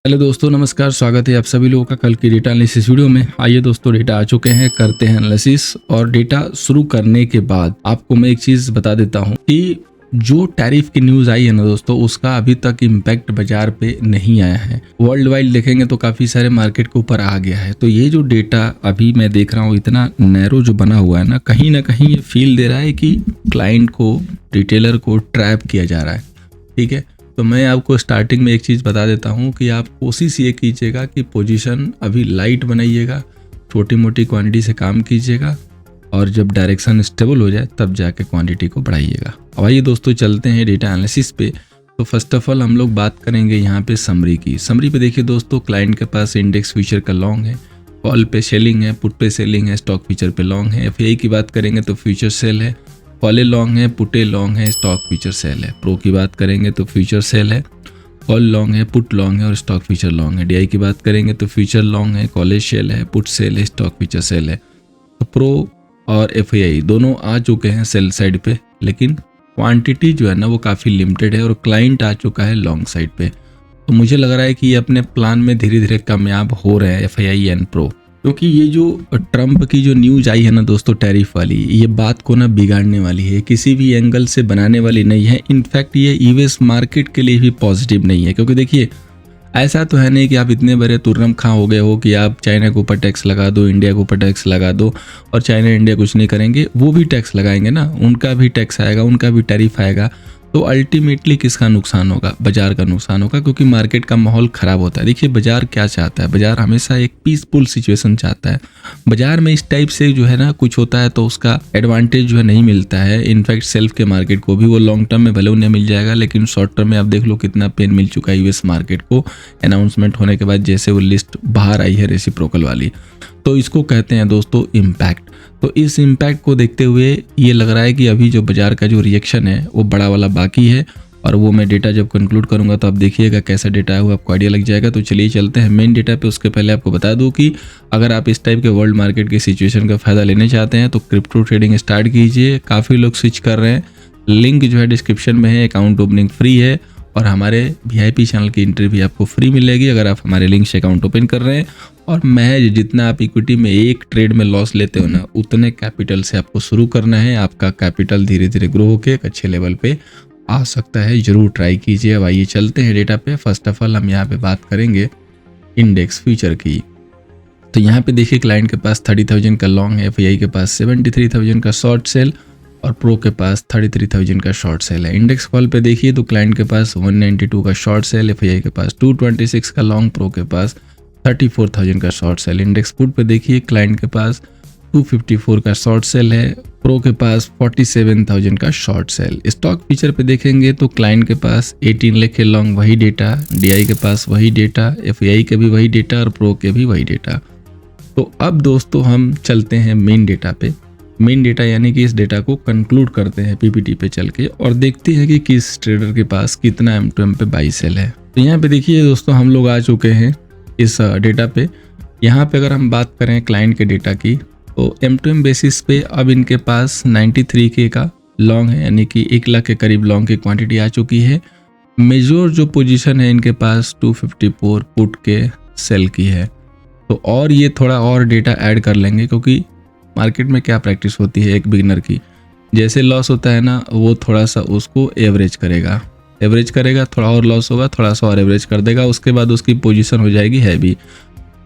Hello दोस्तों, नमस्कार। स्वागत है आप सभी लोगों का कल की डेटा एनालिसिस वीडियो में। आइए दोस्तों, डेटा आ चुके हैं, करते हैं एनालिसिस। और डेटा शुरू करने के बाद आपको मैं एक चीज़ बता देता हूं कि जो टैरिफ की न्यूज़ आई है ना दोस्तों, उसका अभी तक इम्पैक्ट बाजार पे नहीं आया है। वर्ल्ड वाइड देखेंगे तो काफ़ी सारे मार्केट के ऊपर आ गया है। तो ये जो डेटा अभी मैं देख रहा हूँ इतना नैरो जो बना हुआ है ना कहीं ये फील दे रहा है कि क्लाइंट को, रिटेलर को ट्रैप किया जा रहा है। ठीक है, तो मैं आपको स्टार्टिंग में एक चीज़ बता देता हूँ कि आप कोशिश ये कीजिएगा कि पोजीशन अभी लाइट बनाइएगा, छोटी मोटी क्वांटिटी से काम कीजिएगा, और जब डायरेक्शन स्टेबल हो जाए तब जाके क्वांटिटी को बढ़ाइएगा। अब आइए दोस्तों, चलते हैं डेटा एनालिसिस पे। तो फर्स्ट ऑफ ऑल हम लोग बात करेंगे यहाँ पे समरी की। समरी पे देखिए दोस्तों, क्लाइंट के पास इंडेक्स फ्यूचर का लॉन्ग है, कॉल पे सेलिंग है, पुट पे सेलिंग है, स्टॉक फ्यूचर पे लॉन्ग है। एफआईआई की बात करेंगे तो फ्यूचर सेल है, कॉले लॉन्ग है, पुटे लॉन्ग है, स्टॉक फ्यूचर सेल है। प्रो की बात करेंगे तो फ्यूचर सेल है, कॉल लॉन्ग है, पुट लॉन्ग है और स्टॉक फ्यूचर लॉन्ग है। डीआई की बात करेंगे तो फ्यूचर लॉन्ग है, कॉलेज सेल है, पुट सेल है, स्टॉक फ्यूचर सेल है। तो प्रो और एफआईआई दोनों आ चुके हैं सेल साइड पे, लेकिन क्वांटिटी जो है ना वो काफ़ी लिमिटेड है और क्लाइंट आ चुका है लॉन्ग साइड पे। तो मुझे लग रहा है कि ये अपने प्लान में धीरे धीरे कामयाब हो रहे हैं एफआईआई एंड प्रो, क्योंकि ये जो ट्रम्प की जो न्यूज आई है ना दोस्तों टैरिफ वाली, ये बात को ना बिगाड़ने वाली है, किसी भी एंगल से बनाने वाली नहीं है। इनफैक्ट ये यूएस मार्केट के लिए भी पॉजिटिव नहीं है, क्योंकि देखिए ऐसा तो है नहीं कि आप इतने बड़े तुर्रम खां हो गए हो कि आप चाइना के ऊपर टैक्स लगा दो, इंडिया के ऊपर टैक्स लगा दो और चाइना इंडिया कुछ नहीं करेंगे। वो भी टैक्स लगाएंगे ना, उनका भी टैक्स आएगा, उनका भी टैरिफ आएगा। तो अल्टीमेटली किसका नुकसान होगा? बाजार का नुकसान होगा, क्योंकि मार्केट का माहौल खराब होता है। देखिए बाजार क्या चाहता है, बाजार हमेशा एक पीसफुल सिचुएशन चाहता है। बाजार में इस टाइप से जो है ना कुछ होता है तो उसका एडवांटेज जो है नहीं मिलता है। इनफैक्ट सेल्फ के मार्केट को भी वो लॉन्ग टर्म में भले उन्हें मिल जाएगा, लेकिन शॉर्ट टर्म में आप देख लो कितना पेन मिल चुका है यूएस मार्केट को अनाउंसमेंट होने के बाद, जैसे वो लिस्ट बाहर आई है रेसिप्रोकल वाली। तो इसको कहते हैं दोस्तों इम्पैक्ट। तो इस इम्पैक्ट को देखते हुए ये लग रहा है कि अभी जो बाजार का जो रिएक्शन है वो बड़ा वाला बाकी है, और वो मैं डेटा जब कंक्लूड करूंगा तो आप देखिएगा कैसा डेटा है वो आपको आइडिया लग जाएगा। तो चलिए चलते हैं मेन डेटा पे। उसके पहले आपको बता दूं कि अगर आप इस टाइप के वर्ल्ड मार्केट की सिचुएशन का फ़ायदा लेने चाहते हैं तो क्रिप्टो ट्रेडिंग स्टार्ट कीजिए। काफ़ी लोग स्विच कर रहे हैं, लिंक जो है डिस्क्रिप्शन में है, अकाउंट ओपनिंग फ्री है और हमारे वीआईपी चैनल की एंट्री भी आपको फ्री मिलेगी अगर आप हमारे लिंक से अकाउंट ओपन कर रहे हैं। और महज जितना आप इक्विटी में एक ट्रेड में लॉस लेते हो ना, उतने कैपिटल से आपको शुरू करना है। आपका कैपिटल धीरे धीरे ग्रो होकर एक अच्छे लेवल पे आ सकता है, जरूर ट्राई कीजिए। अब आइए चलते हैं डेटा पे। फर्स्ट ऑफ ऑल हम यहाँ पे बात करेंगे इंडेक्स फ्यूचर की। तो यहाँ पे देखिए क्लाइंट के पास 30,000 का लॉन्ग है, एफआईआई के पास 73,000 का शॉर्ट सेल और प्रो के पास 33,000 का शॉर्ट सेल है। इंडेक्स कॉल पे देखिए तो क्लाइंट के पास 192 का शॉर्ट सेल, एफआईआई के पास 226 का लॉन्ग, प्रो के पास 34,000 का शॉर्ट सेल। इंडेक्स पुट पे देखिए क्लाइंट के पास 254 का शॉर्ट सेल है, प्रो के पास 47,000 का शॉर्ट सेल। स्टॉक फीचर पे देखेंगे तो क्लाइंट के पास 18 लाख के लॉन्ग वही डेटा, डीआई के पास वही डेटा, एफआईआई के भी वही डेटा और प्रो के भी वही डेटा। तो अब दोस्तों हम चलते हैं मेन डेटा पे। मेन डेटा यानी कि इस डेटा को कंक्लूड करते हैं पीपीटी पे चल के और देखते हैं कि किस ट्रेडर के पास कितना M2M पे बाई सेल है। तो यहाँ पे देखिए दोस्तों हम लोग आ चुके हैं इस डेटा पे। यहाँ पे अगर हम बात करें क्लाइंट के डेटा की तो M2M बेसिस पे अब इनके पास 93K का लॉन्ग है, यानी कि 1 लाख के करीब लॉन्ग की क्वांटिटी आ चुकी है। मेजर जो पोजीशन है इनके पास 254 पुट के सेल की है। तो और ये थोड़ा और डेटा ऐड कर लेंगे, क्योंकि मार्केट में क्या प्रैक्टिस होती है एक बिगिनर की, जैसे लॉस होता है ना वो थोड़ा सा उसको एवरेज करेगा, थोड़ा और लॉस होगा, थोड़ा सा और एवरेज कर देगा, उसके बाद उसकी पोजीशन हो जाएगी हैवी।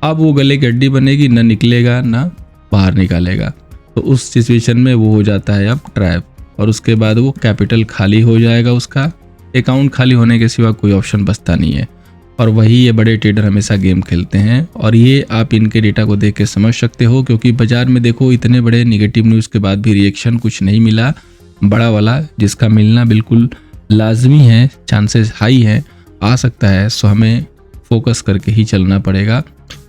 अब वो गले की हड्डी बनेगी, ना निकलेगा ना बाहर निकालेगा। तो उस सिचुएशन में वो हो जाता है अब ट्रैप, और उसके बाद वो कैपिटल खाली हो जाएगा, उसका अकाउंट खाली होने के सिवा कोई ऑप्शन बचता नहीं है। और वही ये बड़े ट्रेडर हमेशा गेम खेलते हैं, और ये आप इनके डेटा को देख के समझ सकते हो, क्योंकि बाजार में देखो इतने बड़े नेगेटिव न्यूज़ के बाद भी रिएक्शन कुछ नहीं मिला बड़ा वाला, जिसका मिलना बिल्कुल लाजमी है, चांसेस हाई है, आ सकता है। सो हमें फोकस करके ही चलना पड़ेगा।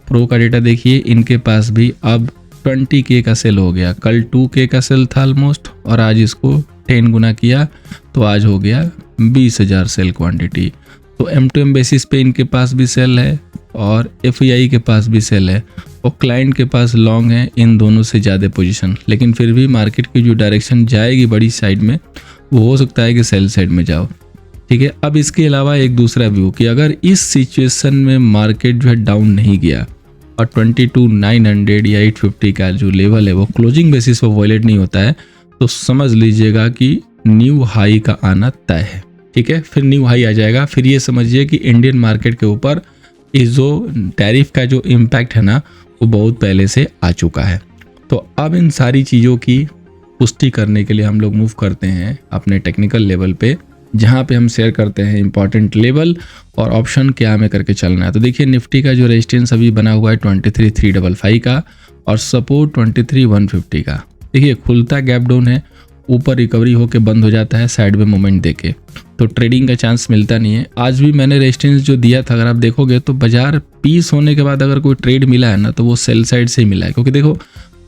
प्रो का डेटा देखिए, इनके पास भी अब 20K का सेल हो गया। कल 2K का सेल था ऑलमोस्ट, और आज इसको 10 गुना किया तो आज हो गया 20,000 सेल क्वांटिटी। तो M2M बेसिस पे इनके पास भी सेल है और एफआईआई के पास भी सेल है और क्लाइंट के पास लॉन्ग है, इन दोनों से ज़्यादा पोजीशन। लेकिन फिर भी मार्केट की जो डायरेक्शन जाएगी बड़ी साइड में, वो हो सकता है कि सेल साइड में जाओ। ठीक है, अब इसके अलावा एक दूसरा व्यू कि अगर इस सिचुएशन में मार्केट जो है डाउन नहीं गया और 22,900 या 850 का जो लेवल है वो क्लोजिंग बेसिस पर वॉयलेट नहीं होता है, तो समझ लीजिएगा कि न्यू हाई का आना तय है। ठीक है, फिर न्यू हाई आ जाएगा। फिर ये समझिए कि इंडियन मार्केट के ऊपर इस जो टैरिफ का जो इम्पैक्ट है ना वो बहुत पहले से आ चुका है। तो अब इन सारी चीज़ों की पुष्टि करने के लिए हम लोग मूव करते हैं अपने टेक्निकल लेवल पे, जहाँ पे हम शेयर करते हैं इंपॉर्टेंट लेवल और ऑप्शन क्या हमें करके चलना है। तो देखिए निफ्टी का जो रेजिस्टेंस अभी बना हुआ है 23,355 का और सपोर्ट 23,150 का। देखिए खुलता गैप डाउन है, ऊपर रिकवरी होकर बंद हो जाता है साइड में मोमेंट देके, तो ट्रेडिंग का चांस मिलता नहीं है। आज भी मैंने रेजिस्टेंस जो दिया था, अगर आप देखोगे तो बाजार पीस होने के बाद अगर कोई ट्रेड मिला है ना तो वो सेल साइड से ही मिला है। क्योंकि देखो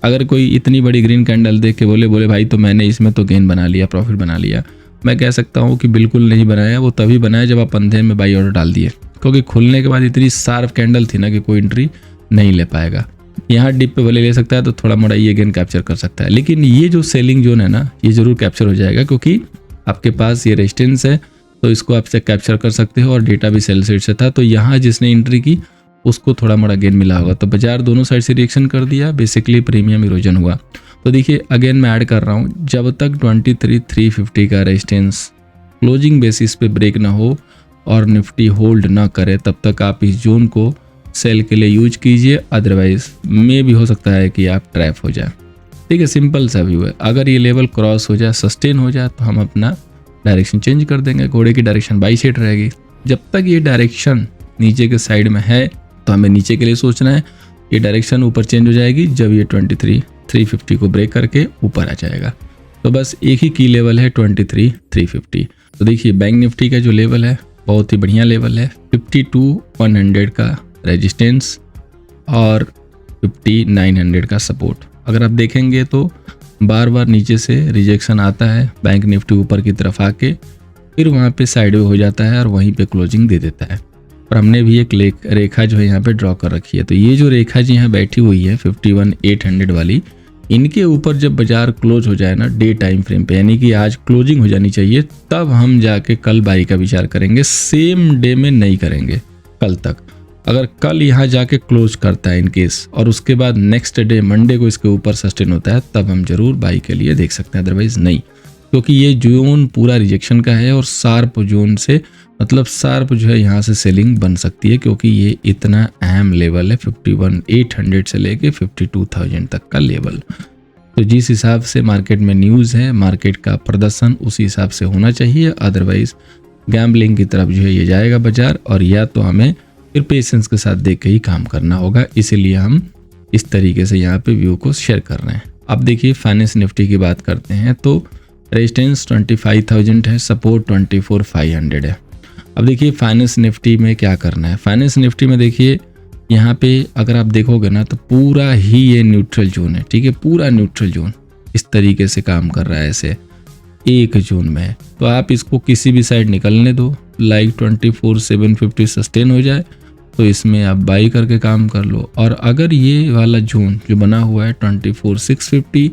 अगर कोई इतनी बड़ी ग्रीन कैंडल देख के बोले भाई तो मैंने इसमें तो गेन बना लिया, प्रॉफिट बना लिया, मैं कह सकता हूँ कि बिल्कुल नहीं बनाया। वो तभी बनाया जब आप अंधेरे में बाई ऑर्डर डाल दिए, क्योंकि खुलने के बाद इतनी शार्प कैंडल थी ना कि कोई एंट्री नहीं ले पाएगा। यहाँ डिप पे भले ले सकता है तो थोड़ा मोड़ा ये गेन कैप्चर कर सकता है, लेकिन ये जो सेलिंग जोन है ना ये जरूर कैप्चर हो जाएगा, क्योंकि आपके पास ये रेजिस्टेंस है तो इसको आप से कैप्चर कर सकते हो और डेटा भी सेल साइड से था। तो यहाँ जिसने एंट्री की उसको थोड़ा मोड़ा गेन मिला होगा। तो बाजार दोनों साइड से रिएक्शन कर दिया, बेसिकली प्रीमियम इरोजन हुआ। तो देखिए अगेन मैं ऐड कर रहा हूँ, जब तक 23,350 का रेजिस्टेंस क्लोजिंग बेसिस पे ब्रेक ना हो और निफ्टी होल्ड ना करे तब तक आप इस जोन को सेल के लिए यूज कीजिए, अदरवाइज में भी हो सकता है कि आप ट्रैप हो जाए। ठीक है, सिंपल सा व्यू है। अगर ये लेवल क्रॉस हो जाए, सस्टेन हो जाए तो हम अपना डायरेक्शन चेंज कर देंगे। घोड़े की डायरेक्शन बाई साइड रहेगी। जब तक ये डायरेक्शन नीचे के साइड में है तो हमें नीचे के लिए सोचना है। ये डायरेक्शन ऊपर चेंज हो जाएगी जब ये 23,350 को ब्रेक करके ऊपर आ जाएगा। तो बस एक ही की लेवल है 23,350। तो देखिए बैंक निफ्टी का जो लेवल है बहुत ही बढ़िया लेवल है, 52,100 का रेजिस्टेंस और 5900 का सपोर्ट। अगर आप देखेंगे तो बार बार नीचे से रिजेक्शन आता है, बैंक निफ्टी ऊपर की तरफ आके फिर वहाँ पे साइडवे हो जाता है और वहीं पे क्लोजिंग दे देता है। और हमने भी एक रेखा जो है यहाँ पे ड्रॉ कर रखी है। तो ये जो रेखा जी यहाँ बैठी हुई है 51,800 वाली, इनके ऊपर जब बाजार क्लोज हो जाए ना डे टाइम फ्रेम पे, यानी कि आज क्लोजिंग हो जानी चाहिए, तब हम जाके कल बाई का विचार करेंगे। सेम डे में नहीं करेंगे कल तक। अगर कल यहाँ जाके क्लोज करता है इनकेस और उसके बाद नेक्स्ट डे मंडे को इसके ऊपर सस्टेन होता है, तब हम जरूर बाई के लिए देख सकते हैं, अदरवाइज नहीं। क्योंकि ये जोन पूरा रिजेक्शन का है और शार्प जोन से मतलब शार्प जो है यहाँ से सेलिंग बन सकती है, क्योंकि ये इतना अहम लेवल है 51,800 से लेके 52,000 तक का लेवल। तो जिस हिसाब से मार्केट में न्यूज़ है, मार्केट का प्रदर्शन उसी हिसाब से होना चाहिए, अदरवाइज गैम्बलिंग की तरफ जो है ये जाएगा बाजार, और या तो हमें फिर पेशेंस के साथ देख के ही काम करना होगा। इसीलिए हम इस तरीके से यहाँ पे व्यू को शेयर कर रहे हैं। अब देखिए फाइनेंस निफ्टी की बात करते हैं तो रेजिस्टेंस 25,000 है, सपोर्ट 24,500 है। अब देखिए फाइनेंस निफ्टी में क्या करना है। फाइनेंस निफ्टी में देखिए यहाँ पे अगर आप देखोगे ना तो पूरा ही ये न्यूट्रल जोन है। ठीक है, पूरा न्यूट्रल जोन इस तरीके से काम कर रहा है, ऐसे एक जोन में है। तो आप इसको किसी भी साइड निकलने दो, लाइक 24,750 सस्टेन हो जाए तो इसमें आप बाई करके काम कर लो। और अगर ये वाला जोन जो बना हुआ है 24,650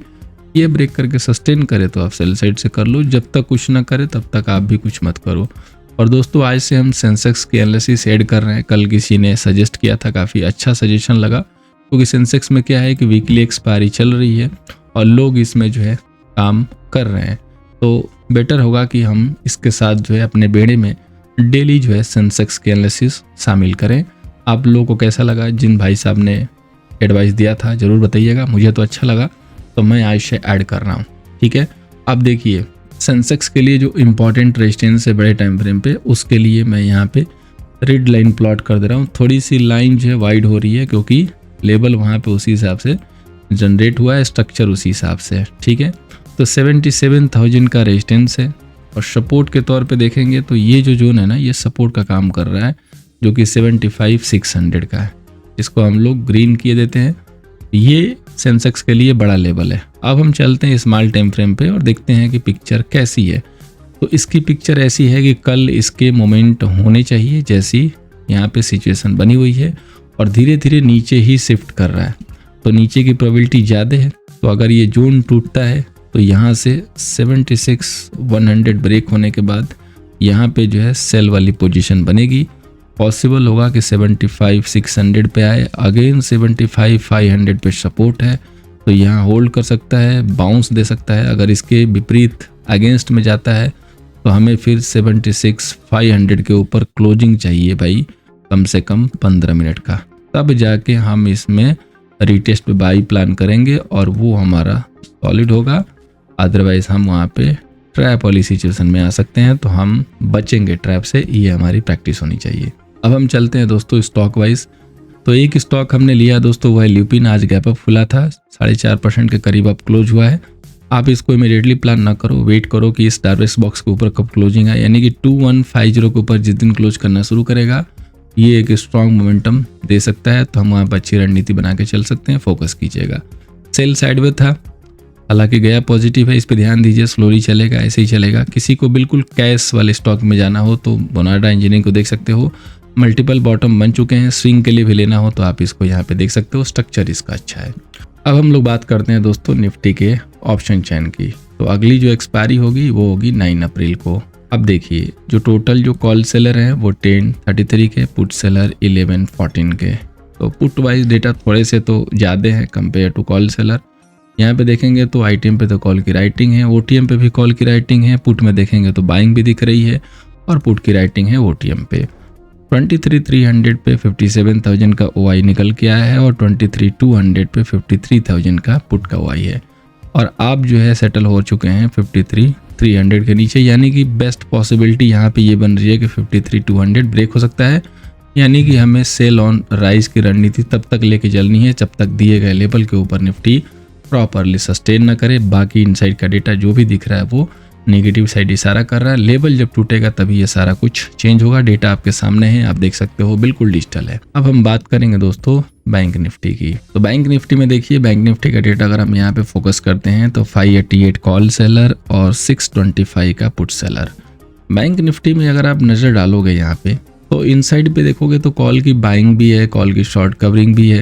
ये ब्रेक करके सस्टेन करे तो आप सेल साइड से कर लो। जब तक कुछ ना करे तब तक आप भी कुछ मत करो। और दोस्तों आज से हम सेंसेक्स की एनालिसिस ऐड कर रहे हैं। कल किसी ने सजेस्ट किया था, काफ़ी अच्छा सजेशन लगा, क्योंकि सेंसेक्स में क्या है कि वीकली एक्सपायरी चल रही है और लोग इसमें जो है काम कर रहे हैं। तो बेटर होगा कि हम इसके साथ जो है अपने बेड़े में डेली जो है सेंसेक्स की एनालिसिस शामिल करें। आप लोगों को कैसा लगा? जिन भाई साहब ने एडवाइस दिया था ज़रूर बताइएगा। मुझे तो अच्छा लगा तो मैं आज से ऐड कर रहा हूँ। ठीक है, अब देखिए सेंसेक्स के लिए जो इम्पोर्टेंट रेजिस्टेंस है बड़े टाइम फ्रेम पे, उसके लिए मैं यहाँ पे रेड लाइन प्लॉट कर दे रहा हूँ। थोड़ी सी लाइन जो है वाइड हो रही है क्योंकि लेवल वहाँ पे उसी हिसाब से जनरेट हुआ है, स्ट्रक्चर उसी हिसाब से है। ठीक है, तो 77,000 का रेजिस्टेंस है और सपोर्ट के तौर पे देखेंगे तो ये जो जोन है ना ये सपोर्ट का काम कर रहा है, जो कि 75,600 का है। इसको हम लोग ग्रीन किए देते हैं। ये सेंसेक्स के लिए बड़ा लेवल है। अब हम चलते हैं स्मॉल टाइम फ्रेम पे और देखते हैं कि पिक्चर कैसी है। तो इसकी पिक्चर ऐसी है कि कल इसके मोमेंट होने चाहिए जैसी यहाँ पे सिचुएशन बनी हुई है, और धीरे धीरे नीचे ही शिफ्ट कर रहा है। तो नीचे की प्रोबेबिलिटी ज़्यादा है। तो अगर ये जोन टूटता है तो यहाँ से 76,100 ब्रेक होने के बाद यहाँ पे जो है सेल वाली पोजीशन बनेगी। पॉसिबल होगा कि 75,600 पे आए, अगेन 75,500 पे सपोर्ट है तो यहाँ होल्ड कर सकता है, बाउंस दे सकता है। अगर इसके विपरीत अगेंस्ट में जाता है तो हमें फिर 76,500 के ऊपर क्लोजिंग चाहिए भाई, कम से कम 15 मिनट का, तब जाके हम इसमें रीटेस्ट पे बाई प्लान करेंगे और वो हमारा सॉलिड होगा। अदरवाइज हम वहाँ पे ट्रैप वाली सिचुएशन में आ सकते हैं, तो हम बचेंगे ट्रैप से, ये हमारी प्रैक्टिस होनी चाहिए। अब हम चलते हैं दोस्तों स्टॉक वाइज। तो एक स्टॉक हमने लिया दोस्तों, वो है ल्यूपिन। आज गैप अप खुला था, 4.5% के करीब अब क्लोज हुआ है। आप इसको इमीडिएटली प्लान ना करो, वेट करो कि इस डार्वेक्स बॉक्स के ऊपर कब क्लोजिंग आए, यानी कि 2150 के ऊपर जिस दिन क्लोज करना शुरू करेगा ये एक स्ट्रॉन्ग मोमेंटम दे सकता है, तो हम वहाँ पर अच्छी रणनीति बना के चल सकते हैं। फोकस कीजिएगा। सेल साइड में था, हालांकि गया पॉजिटिव है, इस पर ध्यान दीजिए, स्लोली चलेगा, ऐसे ही चलेगा। किसी को बिल्कुल कैश वाले स्टॉक में जाना हो तो बोनाडा इंजीनियरिंग को देख सकते हो, मल्टीपल बॉटम बन चुके हैं। स्विंग के लिए भी लेना हो तो आप इसको यहाँ पे देख सकते हो, स्ट्रक्चर इसका अच्छा है। अब हम लोग बात करते हैं दोस्तों निफ्टी के ऑप्शन चैन की। तो अगली जो एक्सपायरी होगी वो होगी 9 अप्रैल को। अब देखिए जो टोटल जो कॉल सेलर हैं वो 1033 के, पुट सेलर 1114 के। तो पुट वाइज डेटा थोड़े से तो ज़्यादा है कंपेयर टू कॉल सेलर। यहाँ पे देखेंगे तो आईटीएम पे तो कॉल की राइटिंग है, ओटीएम पे भी कॉल की राइटिंग है, पुट में देखेंगे तो बाइंग भी दिख रही है और पुट की राइटिंग है ओटीएम पे। 23,300 पे 57,000 का ओआई निकल के आया है और 23,200 पे 53,000 का पुट का ओआई है। और आप जो है सेटल हो चुके हैं 53,300 के नीचे, यानी कि बेस्ट पॉसिबिलिटी यहाँ पे ये बन रही है कि 53,200 ब्रेक हो सकता है, यानी कि हमें सेल ऑन राइज की रणनीति तब तक लेके चलनी है जब तक दिए गए लेवल के ऊपर निफ्टी प्रॉपरली सस्टेन न करे। बाकी इनसाइड का डेटा जो भी दिख रहा है वो नेगेटिव साइड इशारा कर रहा है। लेवल जब टूटेगा तभी ये सारा कुछ चेंज होगा। डेटा आपके सामने है, आप देख सकते हो, बिल्कुल डिजिटल है। अब हम बात करेंगे दोस्तों बैंक निफ्टी की। तो बैंक निफ्टी में देखिए, बैंक निफ्टी का डेटा अगर हम यहाँ पे फोकस करते हैं तो 588 कॉल सेलर और 625 का पुट सेलर। बैंक निफ्टी में अगर आप नजर डालोगे यहाँ पे तो इनसाइड पे देखोगे तो कॉल की बाइंग भी है, कॉल की शॉर्ट कवरिंग भी है,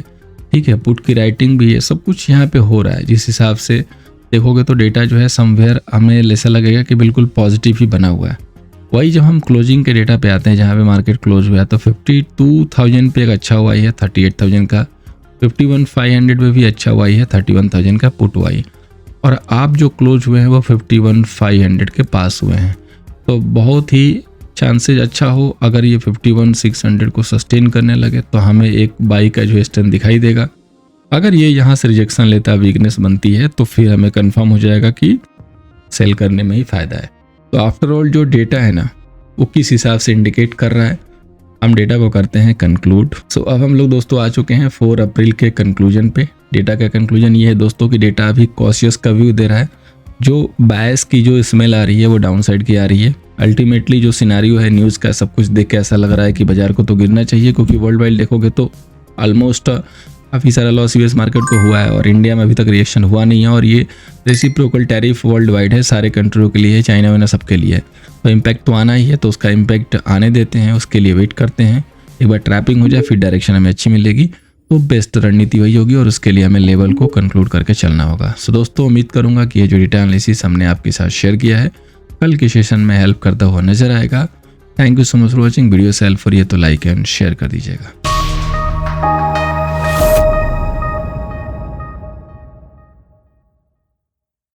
ठीक है, पुट की राइटिंग भी है, सब कुछ यहाँ पे हो रहा है। जिस हिसाब से देखोगे तो डेटा जो है समवेयर हमें ऐसा लगेगा कि बिल्कुल पॉजिटिव ही बना हुआ है। वही जब हम क्लोजिंग के डेटा पे आते हैं जहाँ पे मार्केट क्लोज हुआ है तो 52,000 पे एक अच्छा हुआ है 38,000 का, 51,500 पे भी अच्छा हुआ है 31,000 का पुट हुआ है, और आप जो क्लोज हुए हैं वो 51,500 के पास हुए हैं। तो बहुत ही चांसेज अच्छा हो, अगर ये 51,600 को सस्टेन करने लगे तो हमें एक बाई का जो स्ट्रेंथ दिखाई देगा। अगर ये यहाँ से रिजेक्शन लेता, वीकनेस बनती है, तो फिर हमें कंफर्म हो जाएगा कि सेल करने में ही फायदा है। तो आफ्टर ऑल जो डेटा है ना वो किस हिसाब से इंडिकेट कर रहा है, हम डेटा को करते हैं कंक्लूड। सो अब हम लोग दोस्तों आ चुके हैं 4 अप्रैल के कंक्लूजन पे। डेटा का कंक्लूजन ये है दोस्तों कि डेटा अभी कॉशियस का व्यू दे रहा है। जो बायस की जो स्मेल आ रही है वो डाउन साइड की आ रही है। अल्टीमेटली जो सिनारियो है न्यूज़ का, सब कुछ देख के ऐसा लग रहा है कि बाजार को तो गिरना चाहिए, क्योंकि वर्ल्ड वाइड देखोगे तो ऑलमोस्ट काफ़ी सारा लॉस यूएस मार्केट को हुआ है और इंडिया में अभी तक रिएक्शन हुआ नहीं है। और ये रेसिप्रोकल टैरिफ वर्ल्ड वाइड है, सारे कंट्रियों के लिए है, चाइना वाइना सबके लिए है, तो इम्पैक्ट तो आना ही है। तो उसका इम्पैक्ट आने देते हैं, उसके लिए वेट करते हैं। एक बार ट्रैपिंग हो जाए फिर डायरेक्शन हमें अच्छी मिलेगी, तो बेस्ट रणनीति वही होगी और उसके लिए हमें लेवल को कंक्लूड करके चलना होगा। सो दोस्तों उम्मीद करूंगा कि ये जो डेटा एनालिसिस हमने आपके साथ शेयर किया है कल के सेशन में हेल्प करता हुआ नजर आएगा। Thank you so much for watching. Video से हेल्प हो रही है तो लाइक एंड शेयर कर दीजिएगा।